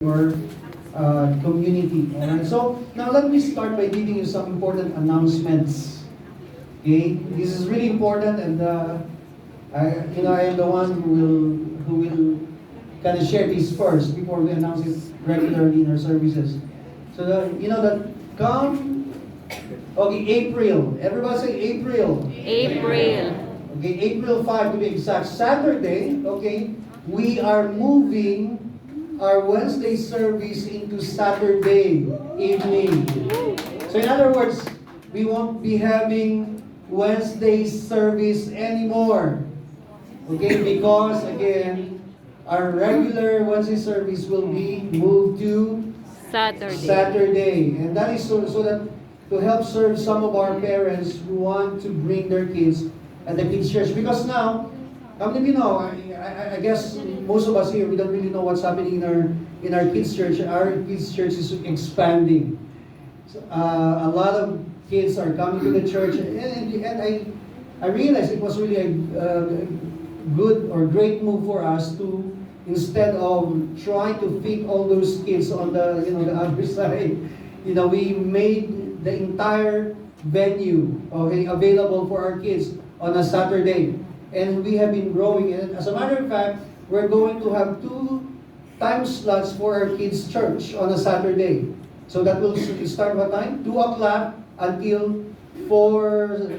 your community. Alright, so now let me start by giving you some important announcements. Okay, this is really important, and I am the one who will kind of share this first before we announce it regularly in our services. So that come, okay, April. Everybody say April. April. Okay, April 5 to be exact, Saturday. Okay, we are moving our Wednesday service into Saturday evening. So in other words, we won't be having Wednesday service anymore. Okay, because again, our regular Wednesday service will be moved to Saturday. And that is so that to help serve some of our parents who want to bring their kids at the kids church. Because now, how many of you know, I guess most of us here, we don't really know what's happening in our kids church. Our kids church is expanding. So, a lot of kids are coming to the church, and I realized it was really a good or great move for us to, instead of trying to fit all those kids on the other side, we made the entire venue available for our kids on a Saturday. And we have been growing. And as a matter of fact, we're going to have 2 time slots for our kids' church on a Saturday. So that will start what time? 2 o'clock until 4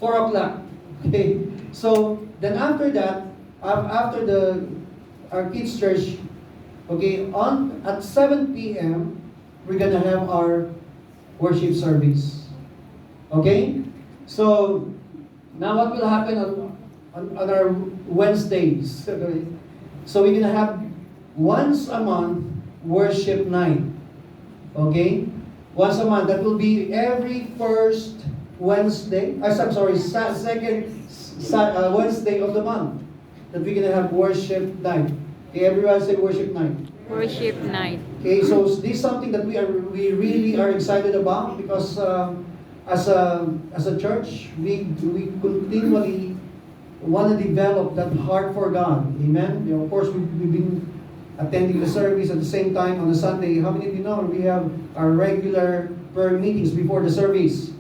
o'clock. Okay. So then after that, after our kids' church, okay, at 7 p.m., we're gonna have our worship service. Okay? So now what will happen on our Wednesdays? Okay? So we're gonna have once a month worship night. Okay? Once a month. That will be every first Wednesday. Second Wednesday of the month. That we're gonna have worship night. Okay, everyone say worship night. Worship night. Okay, so this is something that we really are excited about, because as a church, we continually want to develop that heart for God. Amen. Of course, we've been attending the service at the same time on a Sunday. How many of you know we have our regular prayer meetings before the service,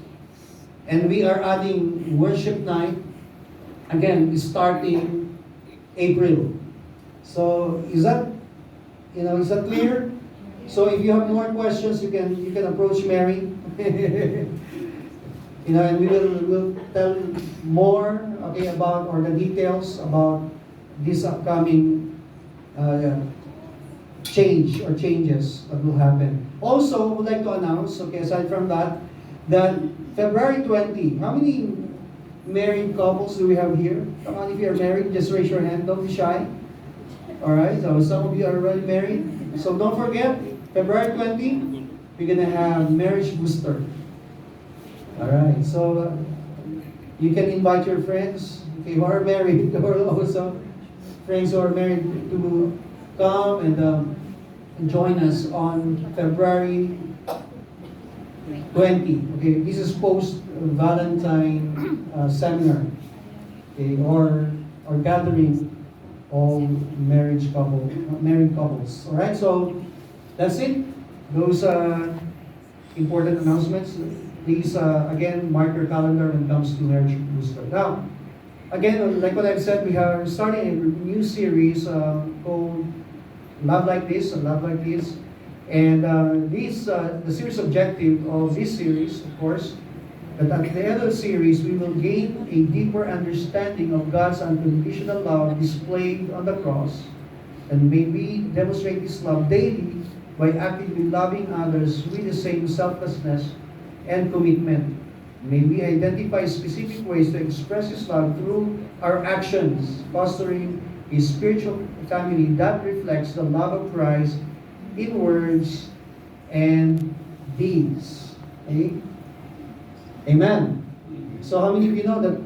and we are adding worship night again starting April. So is that clear? So if you have more questions, you can approach Mary. And we'll tell more about, or the details about this upcoming changes that will happen. Also, I would like to announce, aside from that February 20, how many married couples do we have here? Come on, if you're married, just raise your hand. Don't be shy. Alright, so some of you are already married. So don't forget, February 20, we're gonna have marriage booster. Alright, so you can invite your friends, who are married, or also friends who are married, to come and join us on February 20. Okay, this is post Valentine seminar, or gathering all married couples. All right, so that's it. Those important announcements. Please again mark your calendar when it comes to marriage booster. Now, again, like what I've said, we are starting a new series called Love Like This and Love Like This. And the series objective of this series, of course, that at the end of the series, we will gain a deeper understanding of God's unconditional love displayed on the cross. And may we demonstrate this love daily by actively loving others with the same selflessness and commitment. May we identify specific ways to express His love through our actions, fostering a spiritual family that reflects the love of Christ in words and deeds. Okay? Amen. So how many of you know that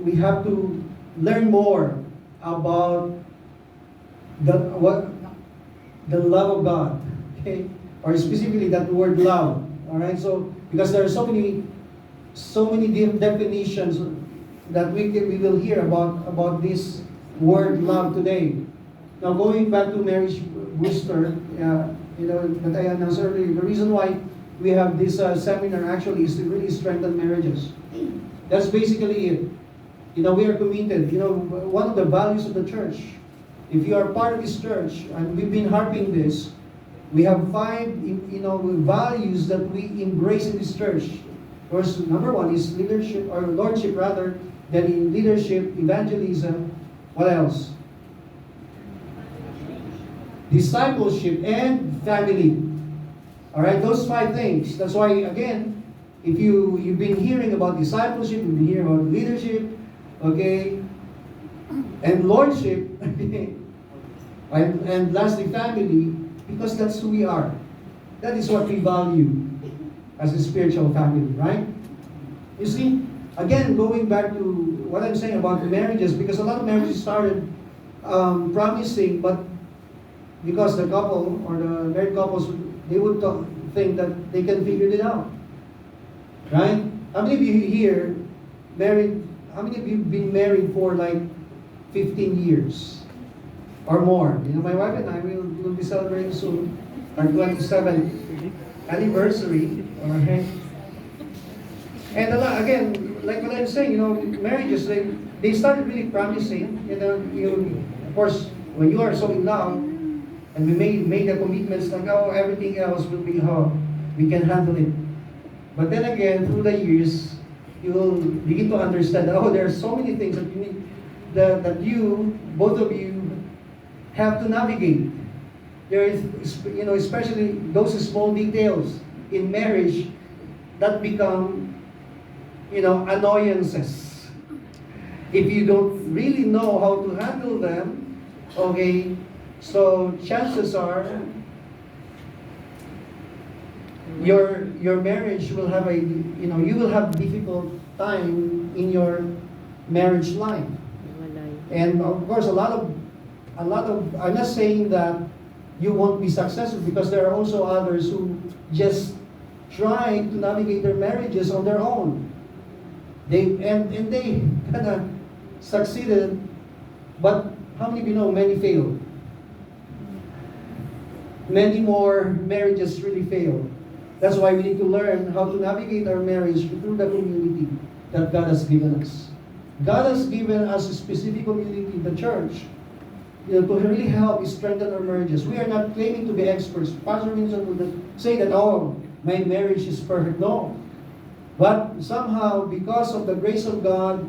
we have to learn more about the love of God, okay? Or specifically that word love. All right. So because there are so many definitions that we will hear about this word love today. Now going back to marriage booster, that I announced earlier. The reason why we have this seminar actually is to really strengthen marriages. That's basically it. We are committed. One of the values of the church, if you are part of this church, and we've been harping this, we have 5, values that we embrace in this church. First, number 1 is leadership, or lordship rather, then in leadership, evangelism. What else? Discipleship and family. Alright, those 5 things. That's why, again, if you've been hearing about discipleship, you've been hearing about leadership, okay, and lordship, and lastly, family, because that's who we are. That is what we value as a spiritual family, right? You see, again, going back to what I'm saying about marriages, because a lot of marriages started promising, but because the couple or the married couples, they would think that they can figure it out, right? How many of you here married? How many of you been married for like 15 years or more? My wife and I will be celebrating soon our 27th anniversary. Alright. And again, like what I'm saying, marriages, they started really promising. Of course, when you are so in love, and we made the commitments like, everything else will be how we can handle it. But then again, through the years, you will begin to understand that, there are so many things that you need, that you, both of you, have to navigate. There is, especially those small details in marriage that become, annoyances. If you don't really know how to handle them, okay, so chances are your marriage will have you will have difficult time in your marriage life. And of course, a lot of, I'm not saying that you won't be successful, because there are also others who just try to navigate their marriages on their own. They kind of succeeded, but how many of you know many failed? Many more marriages really fail. That's why we need to learn how to navigate our marriage through the community that God has given us. God has given us a specific community, the church, to really help strengthen our marriages. We are not claiming to be experts. Pastor Vincent would say that, my marriage is perfect. No. But somehow, because of the grace of God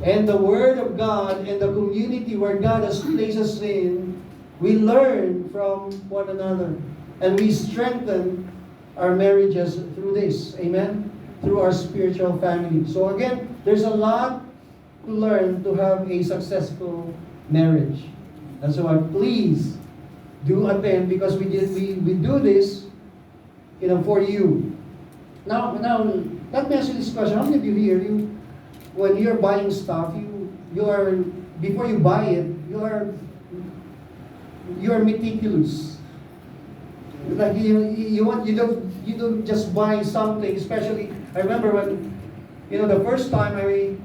and the Word of God and the community where God has placed us in, we learn from one another. And we strengthen our marriages through this. Amen? Through our spiritual family. So again, there's a lot to learn to have a successful marriage. And so please do attend, because we do this, for you. Now, let me ask you this question. How many of you here, when you're buying stuff, you are, before you buy it, you are meticulous. Like you don't just buy something. Especially, I remember when, the first time I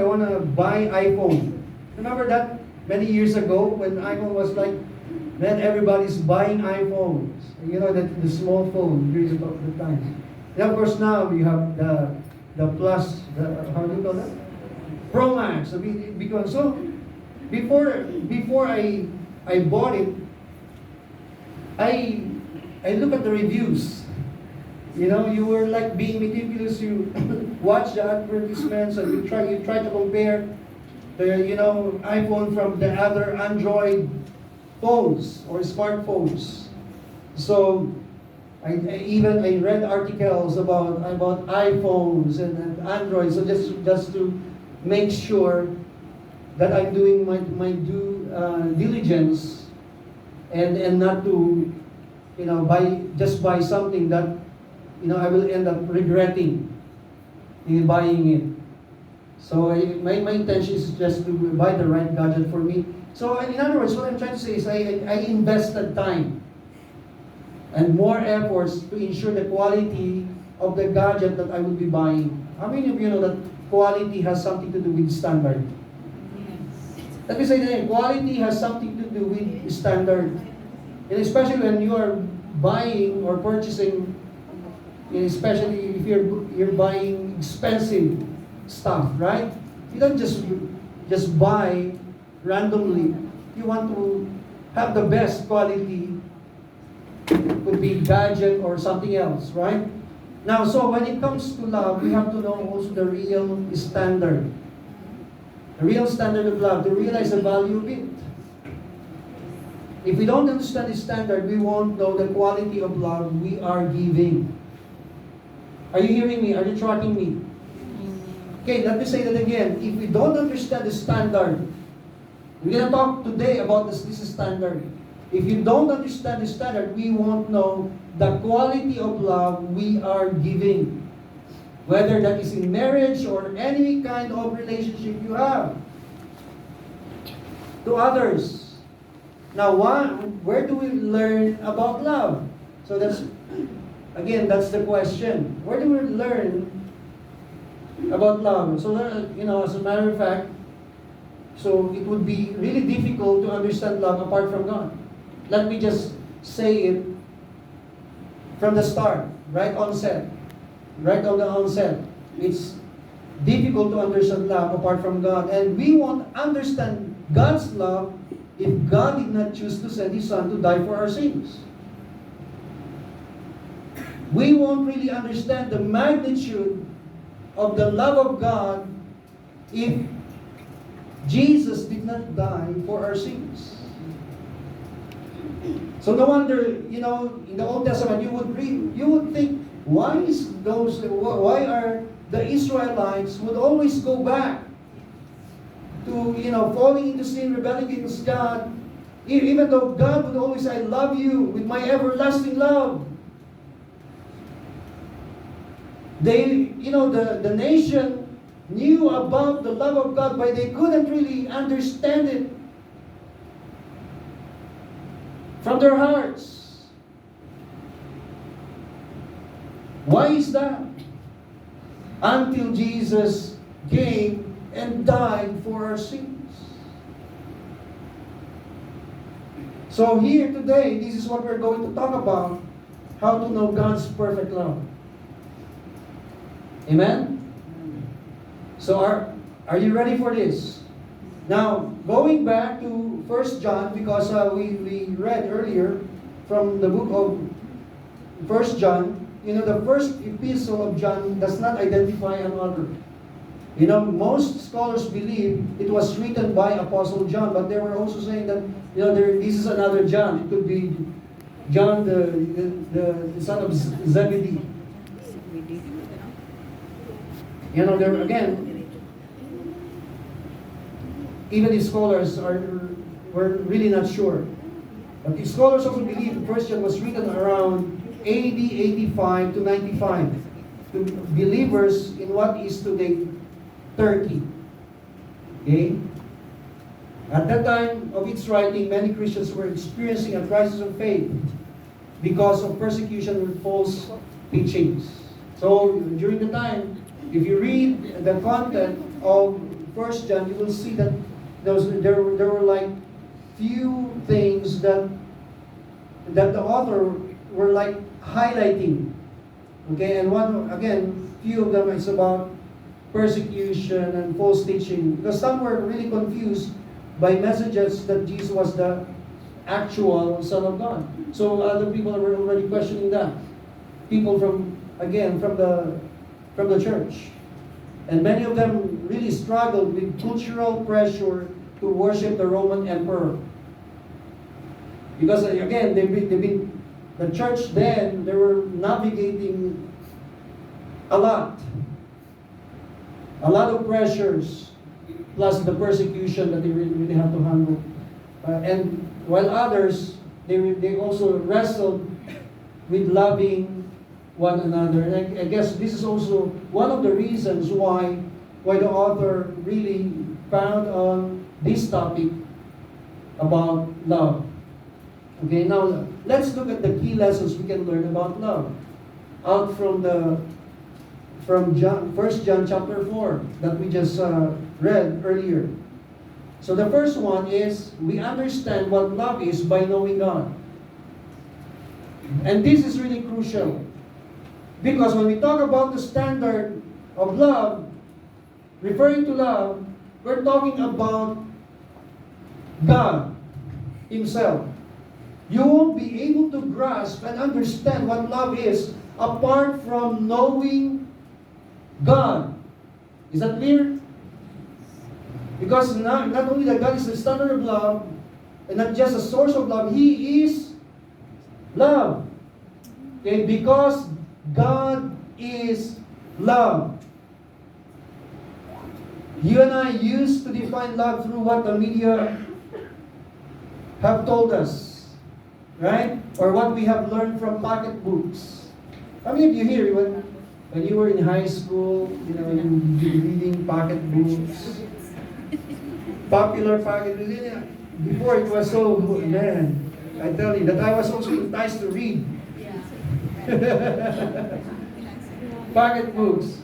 want to buy iPhone. Remember that many years ago when iPhone was like, man, everybody's buying iPhones. The small phone during the time. And of course now we have the Plus, how do you call that? Pro Max. So before I bought it, I look at the reviews. You were like being meticulous. You watch the advertisements and you try to compare the iPhone from the other Android phones or smartphones. So I read articles about iPhones and Android. So just to make sure that I'm doing my due diligence and not to buy something that I will end up regretting in buying it. So my intention is just to buy the right gadget for me. So in other words, what I'm trying to say is I invested time and more efforts to ensure the quality of the gadget that I will be buying. How many of you know that quality has something to do with standard? Let me say that again. Quality has something to to do with standard. And especially when you are buying or purchasing, and especially if you're buying expensive stuff, right? You don't just buy randomly. You want to have the best quality. Could be gadget or something else, right? Now, so when it comes to love, we have to know also the real standard. The real standard of love, to realize the value of it. If we don't understand the standard, we won't know the quality of love we are giving. Are you hearing me? Are you tracking me? Okay, let me say that again. If we don't understand the standard, we're going to talk today about this standard. If you don't understand the standard, we won't know the quality of love we are giving. Whether that is in marriage or any kind of relationship you have to others. Now, where do we learn about love? So that's the question. Where do we learn about love? So, as a matter of fact, so it would be really difficult to understand love apart from God. Let me just say it from the start, right on the onset. It's difficult to understand love apart from God. And we won't understand God's love if God did not choose to send His Son to die for our sins. We won't really understand the magnitude of the love of God if Jesus did not die for our sins. So no wonder, in the Old Testament, you would think, why are the Israelites would always go back to, falling into sin, rebelling against God, even though God would always say, I love you with my everlasting love. The nation knew about the love of God, but they couldn't really understand it from their hearts. Why is that? Until Jesus came and died for our sins. So here today, this is what we're going to talk about, how to know God's perfect love. Amen? So are you ready for this? Now, going back to 1 John, because we read earlier from the book of 1 John, the first epistle of John does not identify an author. Most scholars believe it was written by Apostle John, but they were also saying that, this is another John. It could be John, the son of Zebedee. There again, even the scholars were really not sure. But the scholars also believe 1 John was written around AD 85 to 95 to believers in what is today Turkey. Okay? At that time of its writing, many Christians were experiencing a crisis of faith because of persecution with false teachings. So during the time, if you read the content of 1 John, you will see that there were like few things that the author were like highlighting. Okay, and few of them is about persecution and false teaching. Because some were really confused by messages that Jesus was the actual Son of God. So other people were already questioning that. People from the church. And many of them really struggled with cultural pressure to worship the Roman emperor. Because again, the church then, they were navigating a lot of pressures, plus the persecution that they really have to handle. And while others, they also wrestled with loving one another. And I guess this is also one of the reasons why the author really found on this topic about love. Okay, now let's look at the key lessons we can learn about love out from 1 John chapter 4 that we just read earlier. So the first one is we understand what love is by knowing God. And this is really crucial. Because when we talk about the standard of love, referring to love, we're talking about God Himself. You won't be able to grasp and understand what love is apart from knowing God. Is that clear? Because not only that God is the standard of love, and not just a source of love, He is love. Okay? Because God is love. You and I used to define love through what the media have told us, right? Or what we have learned from pocket books. How many of you here, when you were in high school, you were reading pocket books, popular pocket books? Before it was so good, man. I tell you that I was also enticed to read pocket books.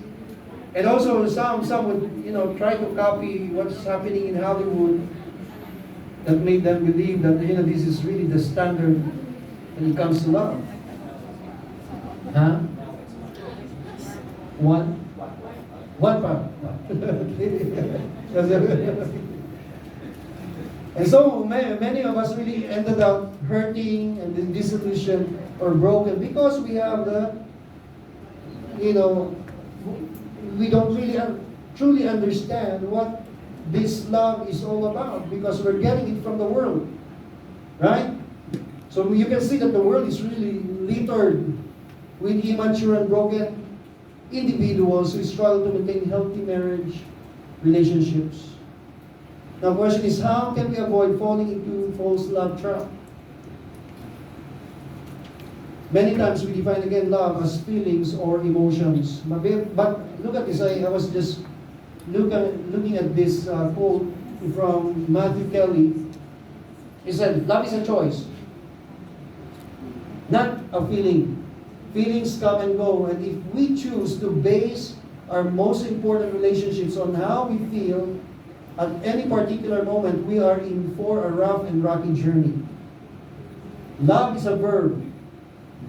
And also some would try to copy what's happening in Hollywood, that made them believe that this is really the standard when it comes to love. Huh? One pa. And so many of us really ended up hurting and disillusioned or broken because we have we don't really truly understand what this love is all about, because we're getting it from the world, right? So you can see that the world is really littered with immature and broken individuals who struggle to maintain healthy marriage relationships. Now, the question is, how can we avoid falling into false love trap? Many times we define again love as feelings or emotions. But look at this. I was just looking at this quote from Matthew Kelly. He said, love is a choice, not a feeling. Feelings come and go, and if we choose to base our most important relationships on how we feel at any particular moment, we are in for a rough and rocky journey. Love is a verb,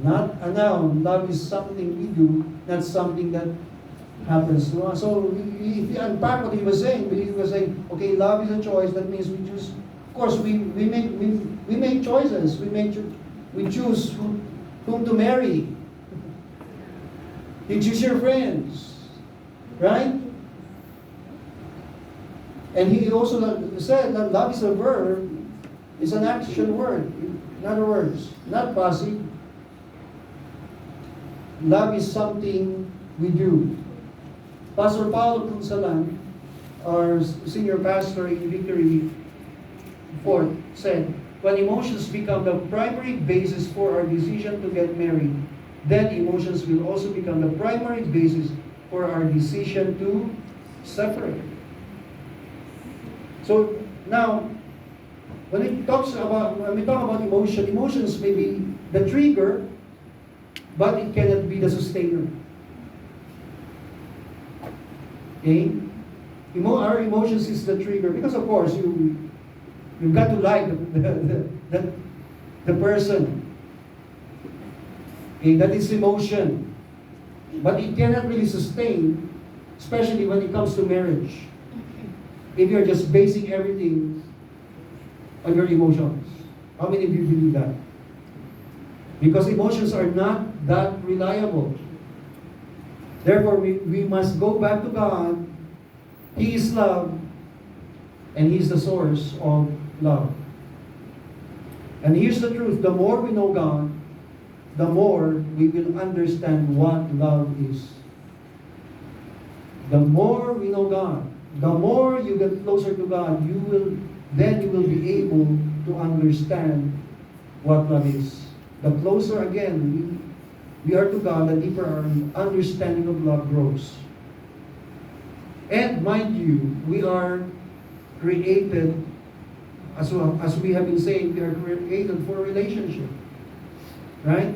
not a noun. Love is something we do, not something that happens to us. So if you unpack what he was saying, okay, love is a choice. That means we choose. Of course, we make choices. We choose whom to marry. You choose your friends, right? And he also said that love is a verb, it's an action word. In other words, not passive. Love is something we do. Pastor Paulo Punsalan, our senior pastor in Victory Fort, said, when emotions become the primary basis for our decision to get married, then emotions will also become the primary basis for our decision to separate. So now, when we talk about emotion, emotions may be the trigger, but it cannot be the sustainer. Okay? Our emotions is the trigger, because of course you've got to like the person. Okay, that is emotion. But it cannot really sustain, especially when it comes to marriage, if you're just basing everything on your emotions. How many of you believe that? Because emotions are not that reliable. Therefore, we must go back to God. He is love, and He is the source of love. And here's the truth. The more we know God, the more we will understand what love is. The more we know God, the more you get closer to God, you will be able to understand what love is. The closer again we are to God, the deeper our understanding of love grows. And mind you, we are created, as we have been saying, we are created for a relationship. Right?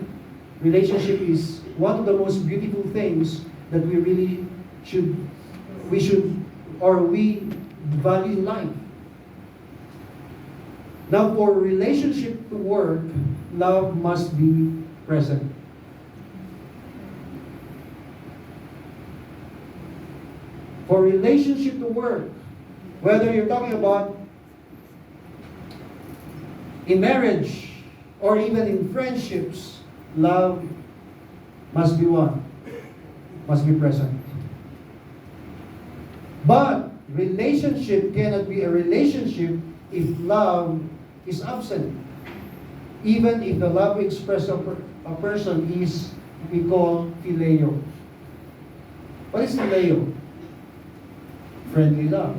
Relationship is one of the most beautiful things that we really we value in life. Now, for relationship to work, love must be present. For relationship to work, whether you're talking about in marriage or even in friendships, love must be one, must be present. But relationship cannot be a relationship if love is absent. Even if the love we express of a person is, we call phileo. What is phileo? Friendly love.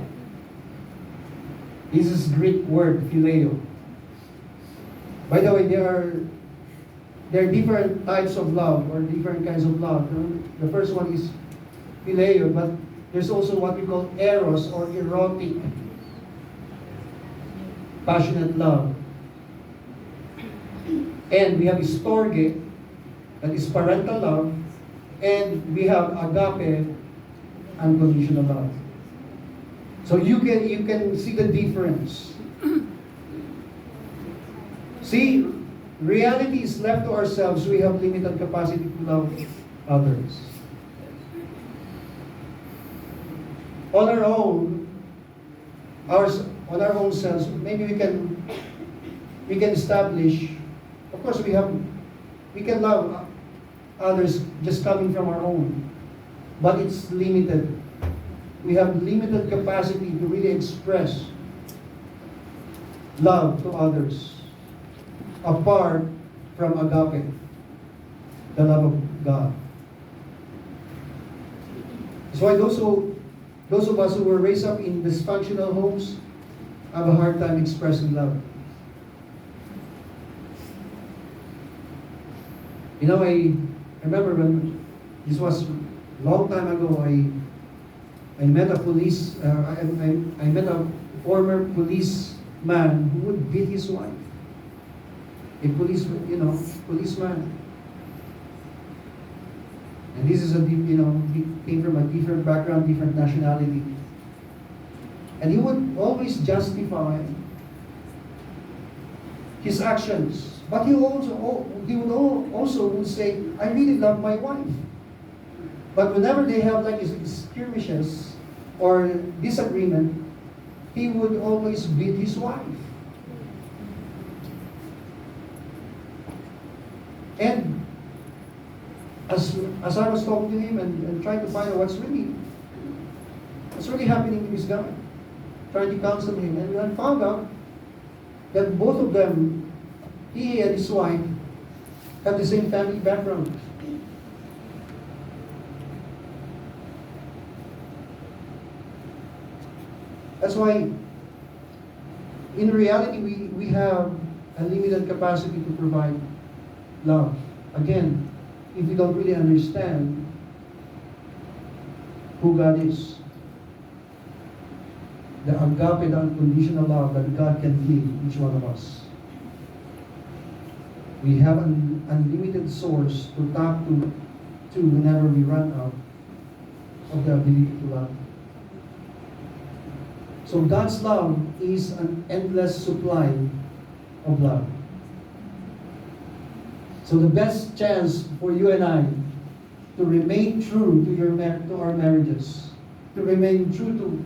This is Greek word, phileo. By the way, there are different types of love or different kinds of love. The first one is phileo, but there's also what we call eros or erotic, passionate love. And we have storge, that is parental love, and we have agape, unconditional love. So you can see the difference. See, reality is left to ourselves. We have limited capacity to love others. On our own, on our own selves, maybe we can establish. Of course, we can love others just coming from our own, but it's limited. We have limited capacity to really express love to others apart from agape, the love of God. That's why those of us who were raised up in dysfunctional homes have a hard time expressing love. You know, I remember when this was a long time ago. I met a I met a former policeman who would beat his wife. A policeman. And this is he came from a different background, different nationality. And he would always justify his actions. But he would also say, I really love my wife. But whenever they have like skirmishes or disagreement, he would always beat his wife. And as I was talking to him and trying to find out what's really happening to this guy, trying to counsel him, and I found out that both of them, he and his wife, have the same family background. That's why, in reality, we have a limited capacity to provide love. Again, if we don't really understand who God is, the agape, the unconditional love that God can give each one of us. We have an unlimited source to tap to whenever we run out of the ability to love. So God's love is an endless supply of love. So the best chance for you and I to remain true to our marriages, to remain true to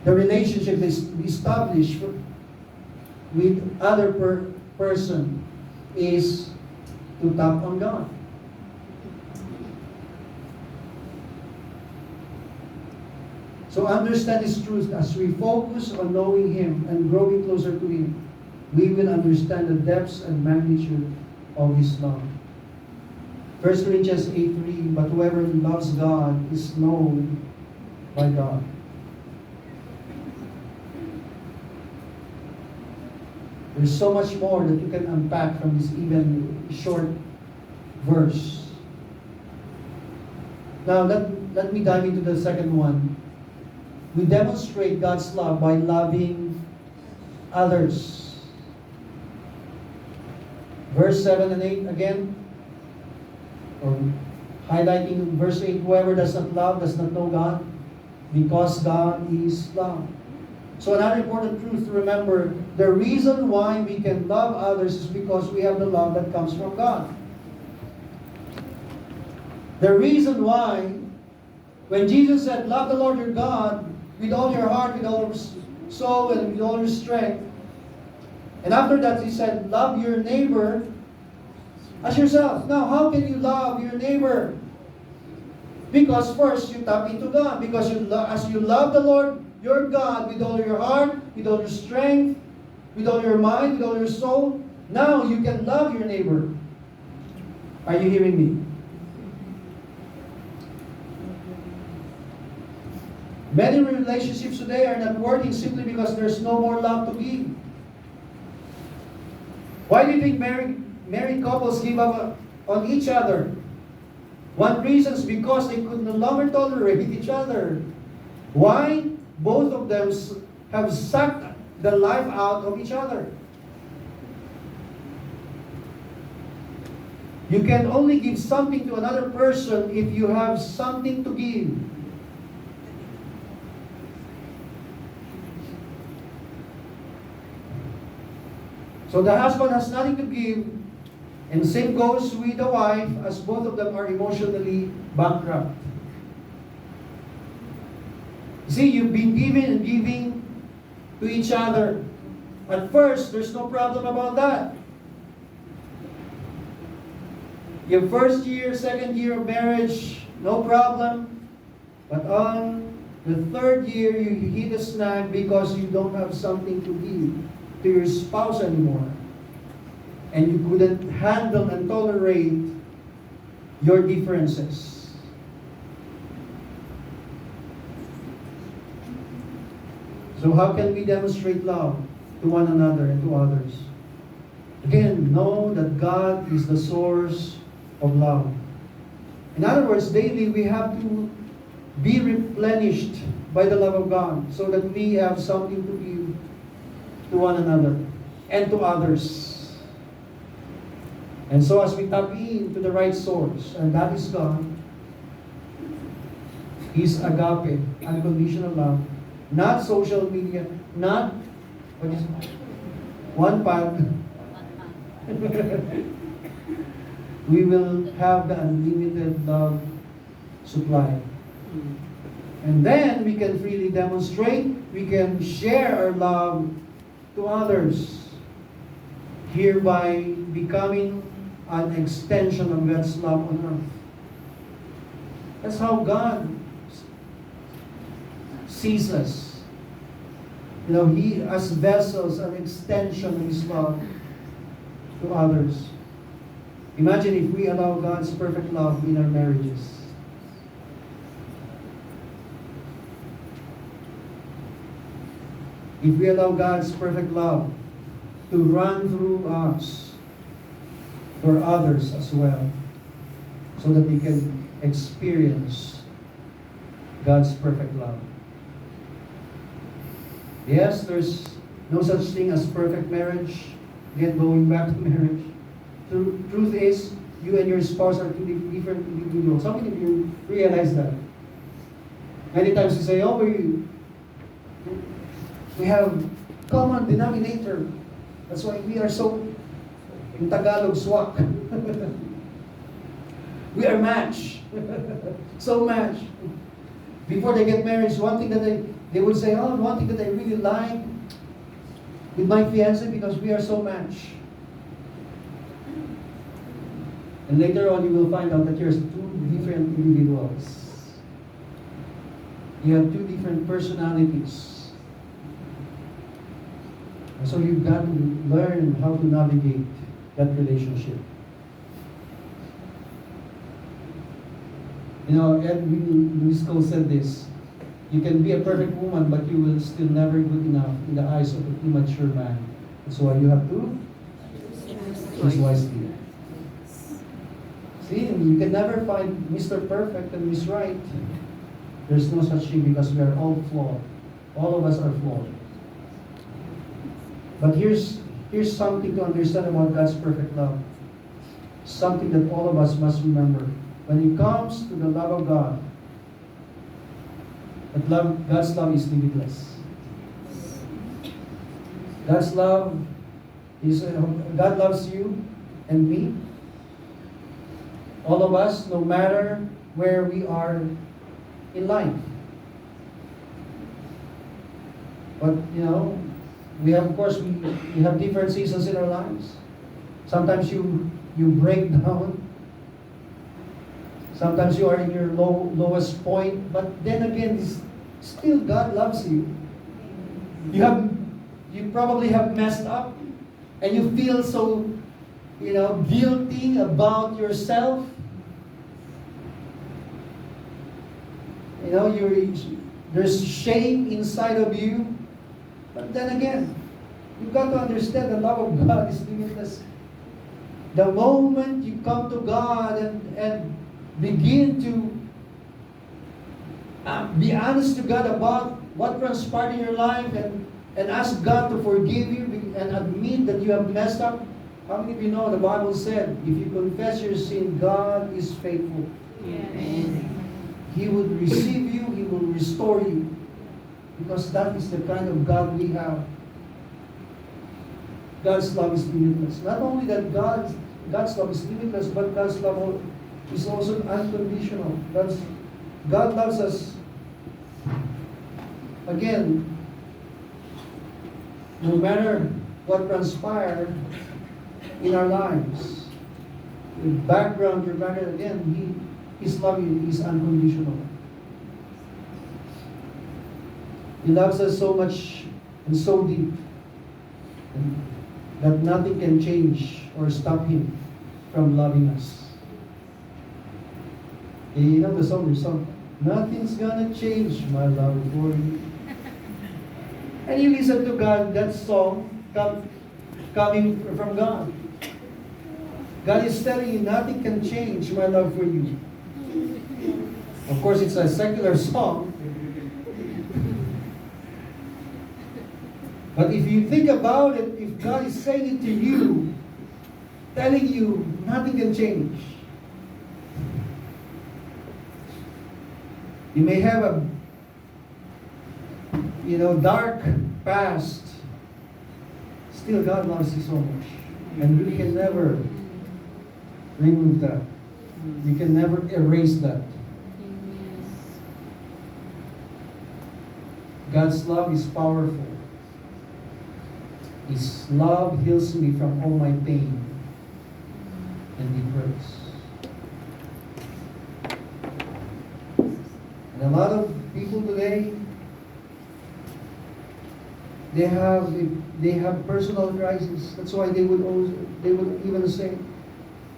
the relationship that we establish with other person is to tap on God. So understand this truth. As we focus on knowing Him and growing closer to Him, we will understand the depths and magnitude of His love. 1 Corinthians 8:3, but whoever loves God is known by God. There's so much more that you can unpack from this even short verse. Now, let me dive into the second one. We demonstrate God's love by loving others. Verse 7 and 8 again. Or highlighting verse 8, whoever does not love does not know God, because God is love. So another important truth to remember, the reason why we can love others is because we have the love that comes from God. The reason why, when Jesus said, love the Lord your God with all your heart, with all your soul, and with all your strength, and after that He said, love your neighbor as yourself. Now, how can you love your neighbor? Because first, you tap into God. Because as you love the Lord, your God, with all your heart, with all your strength, with all your mind, with all your soul, now you can love your neighbor. Are you hearing me? Many relationships today are not working simply because there's no more love to give. Why do you think married couples give up on each other? One reason is because they could no longer tolerate each other. Why? Both of them have sucked the life out of each other. You can only give something to another person if you have something to give. So the husband has nothing to give, and same goes with the wife, as both of them are emotionally bankrupt. See, you've been giving and giving to each other. At first, there's no problem about that. Your first year, second year of marriage, no problem. But on the third year, you hit a snag because you don't have something to give to your spouse anymore. And you couldn't handle and tolerate your differences. So how can we demonstrate love to one another and to others? Again, know that God is the source of love. In other words, daily we have to be replenished by the love of God so that we have something to give to one another and to others. And so as we tap into the right source, and that is God, His agape, unconditional love, not social media, not what is one path. We will have the unlimited love supply. And then we can freely demonstrate, we can share our love to others, hereby becoming an extension of God's love on earth. That's how God sees us. You know, He as vessels, an extension of His love to others. Imagine if we allow God's perfect love in our marriages. If we allow God's perfect love to run through us for others as well, so that they can experience God's perfect love. Yes, there's no such thing as perfect marriage. Again, going back to marriage. The truth is, you and your spouse are two different individuals. How many of you realize that? Many times you say, oh, we have common denominator. That's why we are so, in Tagalog, swak. We are match. So match. Before they get married, one thing that they would say, oh, one thing that I really like with my fiancé because we are so match. And later on, you will find out that you're two different individuals. You have two different personalities. And so you've got to learn how to navigate that relationship. You know, Ed Wisco said this, you can be a perfect woman, but you will still never good enough in the eyes of an immature man. That's why you have to choose wisely. See, you can never find Mr. Perfect and Miss Right. There's no such thing because we are all flawed. All of us are flawed. But here's something to understand about God's perfect love. Something that all of us must remember. When it comes to the love of God, God's love is limitless. God's love is, God loves you and me. All of us, no matter where we are in life. But, we have, of course, we have different seasons in our lives. Sometimes you break down. Sometimes you are in your lowest point. But then again, still God loves you. You probably have messed up. And you feel so, guilty about yourself. There's shame inside of you. But then again, you've got to understand the love of God is limitless. The moment you come to God and begin to be honest to God about what transpired in your life and ask God to forgive you and admit that you have messed up. How many of you know the Bible said, if you confess your sin, God is faithful. Yes. He will receive you, He will restore you. Because that is the kind of God we have. God's love is limitless. Not only that God's love is limitless, but God's love is also unconditional. God loves us. Again, no matter what transpired in our lives, the background, again, His love is unconditional. He loves us so much and so deep that nothing can change or stop Him from loving us. You know the song, nothing's gonna change my love for you. And you listen to God, that song coming from God. God is telling you, nothing can change my love for you. Of course, it's a secular song. But if you think about it, if God is saying it to you, telling you nothing can change. You may have a dark past. Still God loves you so much. And you can never remove that. You can never erase that. God's love is powerful. His love heals me from all my pain and deep hurts. And a lot of people today, they have personal crises. That's why they would even say,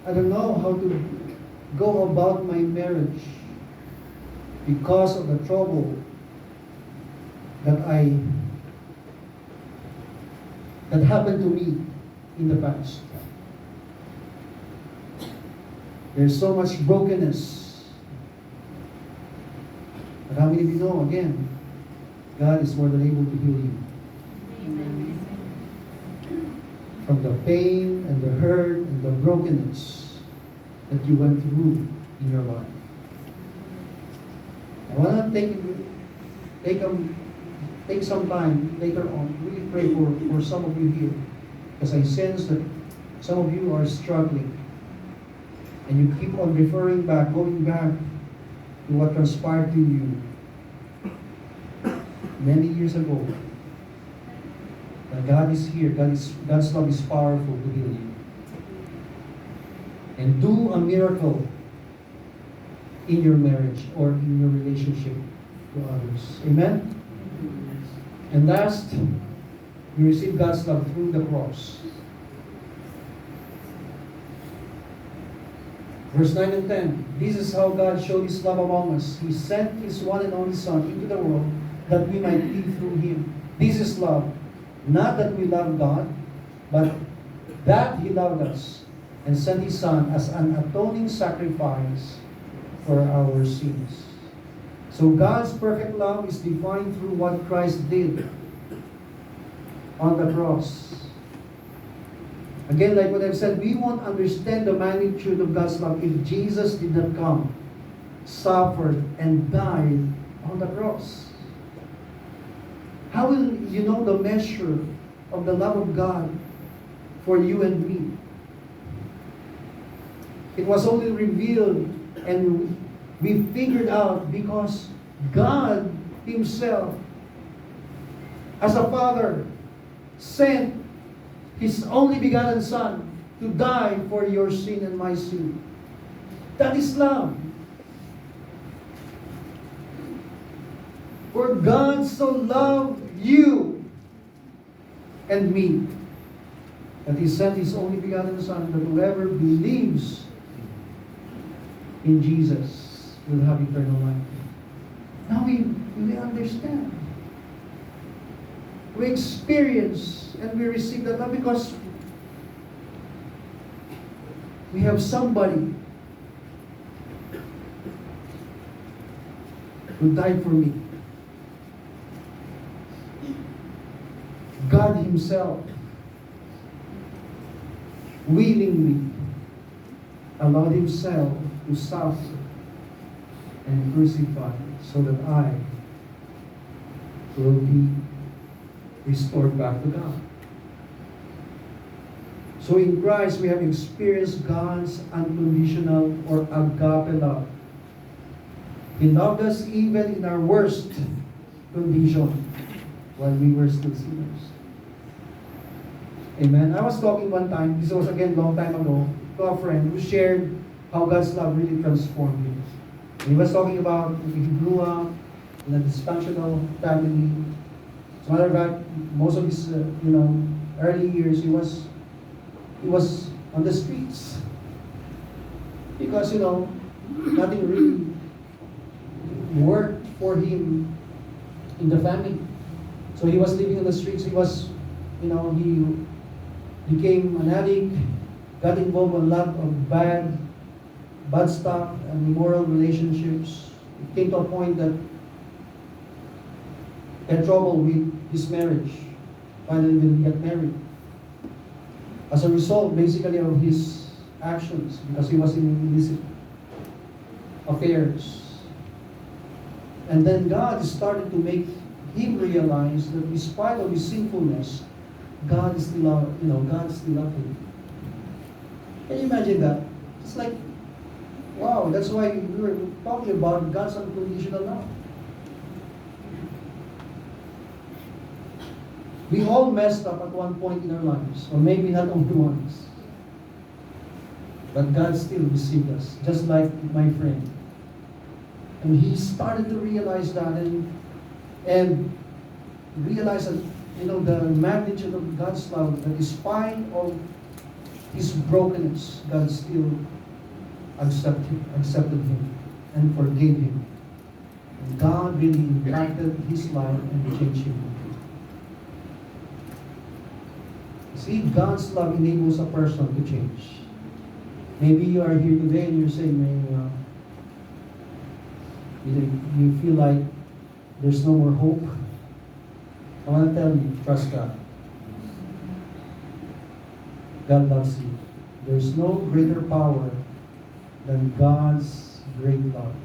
I don't know how to go about my marriage because of the trouble that happened to me in the past. There's so much brokenness. But how many of you know, again, God is more than able to heal you. Amen. From the pain and the hurt and the brokenness that you went through in your life. I want to take some time later on, really pray for some of you here. Because I sense that some of you are struggling. And you keep on going back to what transpired to you many years ago. But God is here. God's love is powerful to heal you. And do a miracle in your marriage or in your relationship to others. Amen? And last, you receive God's love through the cross. Verse 9 and 10. This is how God showed His love among us. He sent His one and only Son into the world that we might live through Him. This is love. Not that we love God, but that He loved us and sent His Son as an atoning sacrifice for our sins. So God's perfect love is defined through what Christ did on the cross. Again, like what I've said, we won't understand the magnitude of God's love if Jesus did not come, suffered, and died on the cross. How will you know the measure of the love of God for you and me. It was only revealed and we figured out because God Himself, as a Father, sent His only begotten Son to die for your sin and my sin. That is love. For God so loved you and me that He sent His only begotten Son, that whoever believes in Jesus will have eternal life. Now we understand. We experience and we receive that love because we have somebody who died for me. God Himself willingly allowed Himself to suffer and crucify so that I will be restored back to God. So in Christ, we have experienced God's unconditional or agape love. He loved us even in our worst condition while we were still sinners. Amen. I was talking one time, this was again long time ago, to a friend who shared how God's love really transformed him. He was talking about he grew up in a dysfunctional family. As a matter of fact, most of his early years he was on the streets because nothing really worked for him in the family. So he was living on the streets. He was, he became an addict, got involved in a lot of bad stuff and immoral relationships. It came to a point that he had trouble with his marriage. Finally, when he got married. As a result, basically, of his actions, because he was in illicit affairs. And then God started to make him realize that despite of his sinfulness, God is still God still loved him. Can you imagine that? It's like, wow, that's why we were talking about God's unconditional love. We all messed up at one point in our lives, or maybe not only once. But God still received us, just like my friend. And he started to realize that and realize that the magnitude of God's love, that despite of his brokenness, God still accepted him and forgave him. And God really impacted his life and changed him. See, God's love enables a person to change. Maybe you are here today and you're saying, you feel like there's no more hope. I want to tell you, trust God. God loves you. There's no greater power than God's great love.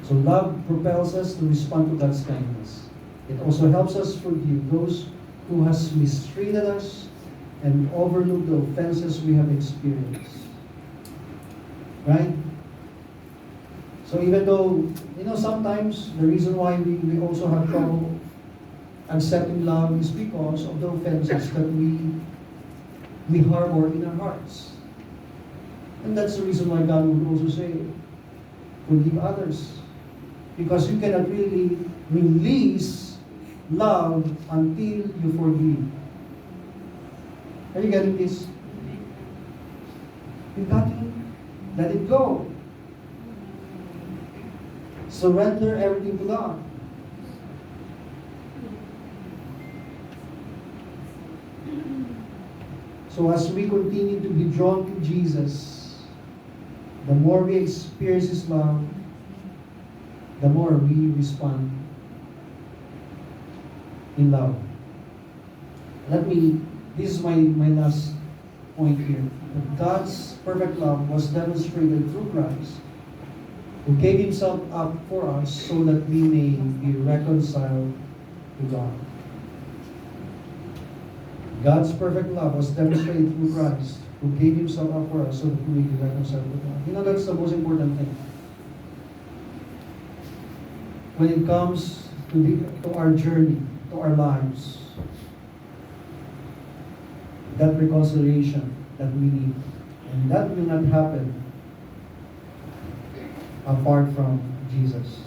So love propels us to respond to God's kindness. It also helps us forgive those who has mistreated us and overlooked the offenses we have experienced. Right? So even though, sometimes the reason why we also have trouble accepting love is because of the offenses that we harbor in our hearts. And that's the reason why God would also say, forgive others. Because you cannot really release love until you forgive. Are you getting this? You got to let it go. Surrender everything to God. So as we continue to be drawn to Jesus, the more we experience His love, the more we respond in love. This is my last point here. God's perfect love was demonstrated through Christ, who gave Himself up for us so that we may be reconciled to God. God's perfect love was demonstrated through Christ, who gave himself up for us so that we can reconcile with God. You know, that's the most important thing. When it comes to our journey, to our lives, that reconciliation that we need. And that will not happen apart from Jesus.